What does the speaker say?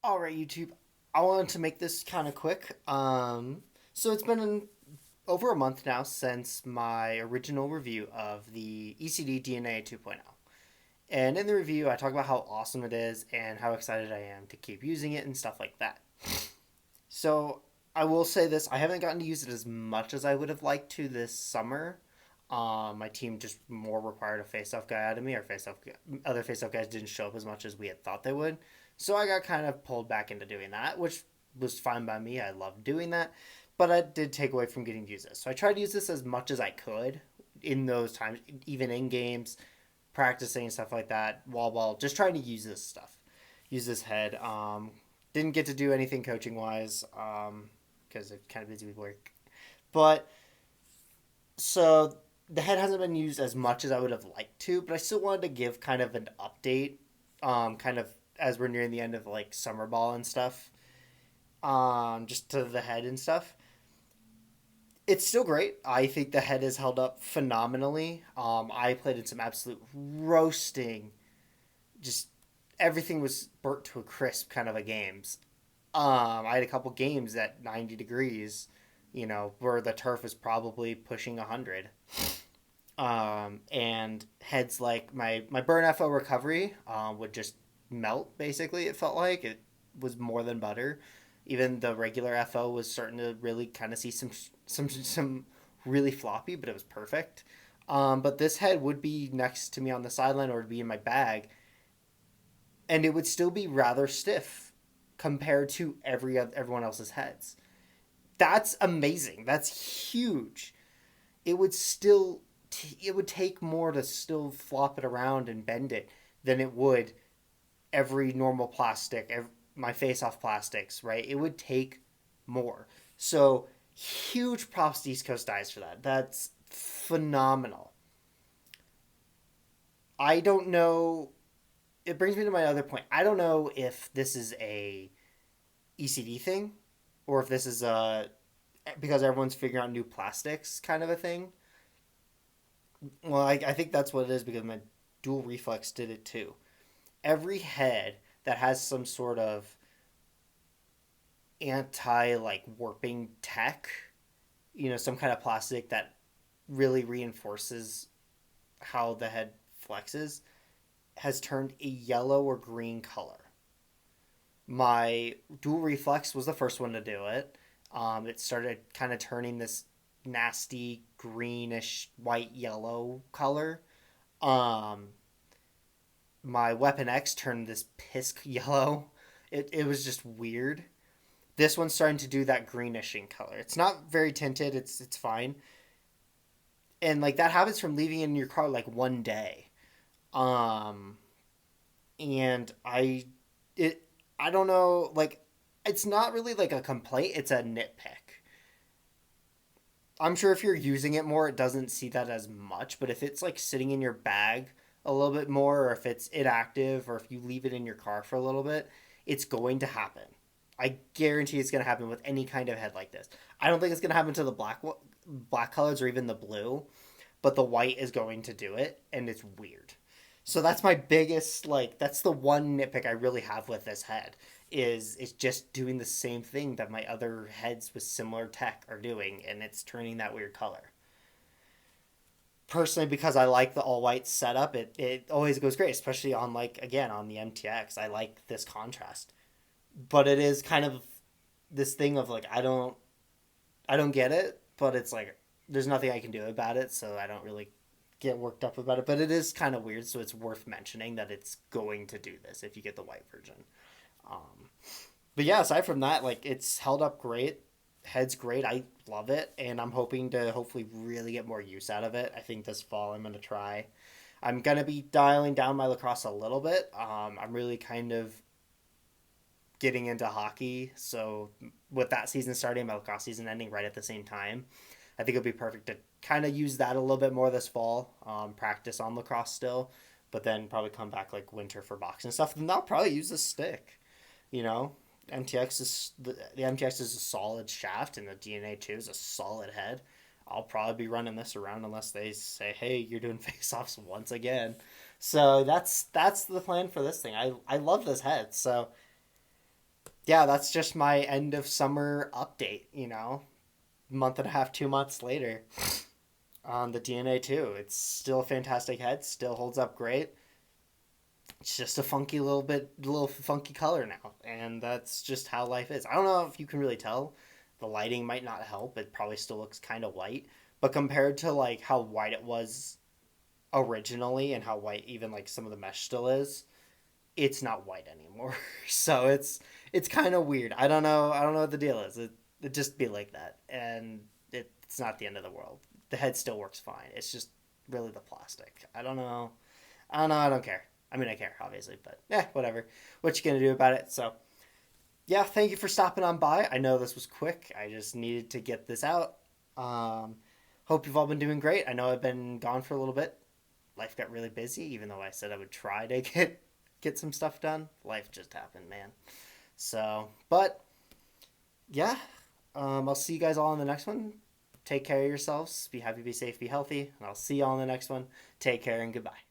All right, YouTube. I wanted to make this kind of quick. So it's been over a month now since my original review of the ECD DNA 2.0. And in the review, I talk about how awesome it is and how excited I am to keep using it and stuff like that. So I will say this: I haven't gotten to use it as much as I would have liked to this summer. My team just more required a face-off guy out of me. Our face-off other face-off guys didn't show up as much as we had thought they would, so I got kind of pulled back into doing that, which was fine by me. I loved doing that, but I did take away from getting to use this. So I tried to use this as much as I could in those times, even in games, practicing and stuff like that. Wall ball, just trying to use this stuff, use this head. Didn't get to do anything coaching wise because I'm kind of busy with work, but so the head hasn't been used as much as I would have liked to, but I still wanted to give kind of an update, kind of as we're nearing the end of like summer ball and stuff, just to the head and stuff. It's still great. I think the head has held up phenomenally. I played in some absolute roasting, just everything was burnt to a crisp kind of a games. I had a couple games at 90 degrees, where the turf was probably pushing 100. And heads like my burn FO recovery would just melt. Basically, it felt like it was more than butter. Even the regular FO was starting to really kind of see some really floppy, but it was perfect. But this head would be next to me on the sideline or would be in my bag, and it would still be rather stiff compared to everyone else's heads. That's amazing. That's huge. It would still it would take more to still flop it around and bend it than it would every normal plastic, my face off plastics, right? It would take more. So huge props to East Coast Dies for that. That's phenomenal. I don't know. It brings me to my other point. I don't know if this is a ECD thing or if this is a because everyone's figuring out new plastics kind of a thing. Well, I think that's what it is because my dual reflex did it too. Every head that has some sort of anti like warping tech, some kind of plastic that really reinforces how the head flexes, has turned a yellow or green color. My dual reflex was the first one to do it. It started kind of turning this nasty greenish white yellow color. Um, my Weapon X turned this piss yellow. It was just weird. This one's starting to do that greenish in color. It's not very tinted. It's fine. And like that happens from leaving it in your car like one day. Um, and it I don't know, like it's not really like a complaint. It's a nitpick. I'm sure if you're using it more, it doesn't see that as much. But if it's like sitting in your bag a little bit more, or if it's inactive, or if you leave it in your car for a little bit, it's going to happen. I guarantee it's going to happen with any kind of head like this. I don't think it's going to happen to the black colors or even the blue, but the white is going to do it, and it's weird. So that's my biggest like. That's the one nitpick I really have with this head is it's just doing the same thing that my other heads with similar tech are doing, and it's turning that weird color. Personally, because I like the all white setup, it always goes great, especially on like again on the MTX. I like this contrast, but it is kind of this thing of like I don't get it, but it's like there's nothing I can do about it, so I don't really get worked up about it. But it is kind of weird, so it's worth mentioning that it's going to do this if you get the white version. Um, but yeah, aside from that, like it's held up great. Head's great. I love it, and I'm hoping to hopefully really get more use out of it. I think this fall I'm gonna try. I'm gonna be dialing down my lacrosse a little bit. I'm really kind of getting into hockey, so with that season starting, my lacrosse season ending right at the same time, I think it'll be perfect to kind of use that a little bit more this fall. Practice on lacrosse still, but then probably come back like winter for boxing and stuff. Then I'll probably use the stick. You know, the MTX is a solid shaft, and the DNA two is a solid head. I'll probably be running this around unless they say, "Hey, you're doing face offs once again." So that's the plan for this thing. I love this head. So yeah, that's just my end of summer update, month and a half, 2 months later on the DNA 2. It's still a fantastic head, still holds up great. It's just a little funky color now, and that's just how life is. I don't know if you can really tell. The lighting might not help. It probably still looks kind of white, but compared to like how white it was originally and how white even like some of the mesh still is, it's not white anymore. So it's kind of weird. I don't know. I don't know what the deal is. It just be like that, and it's not the end of the world. The head still works fine. It's just really the plastic. I don't know. I don't know. I don't care. I mean, I care obviously, but whatever. What you gonna do about it? So yeah, thank you for stopping on by. I know this was quick. I just needed to get this out. Um, Hope you've all been doing great. I know I've been gone for a little bit. Life got really busy, even though I said I would try to get some stuff done. Life just happened, man. So, but yeah, I'll see you guys all in the next one. Take care of yourselves. Be happy, be safe, be healthy, and I'll see you all in the next one. Take care and goodbye.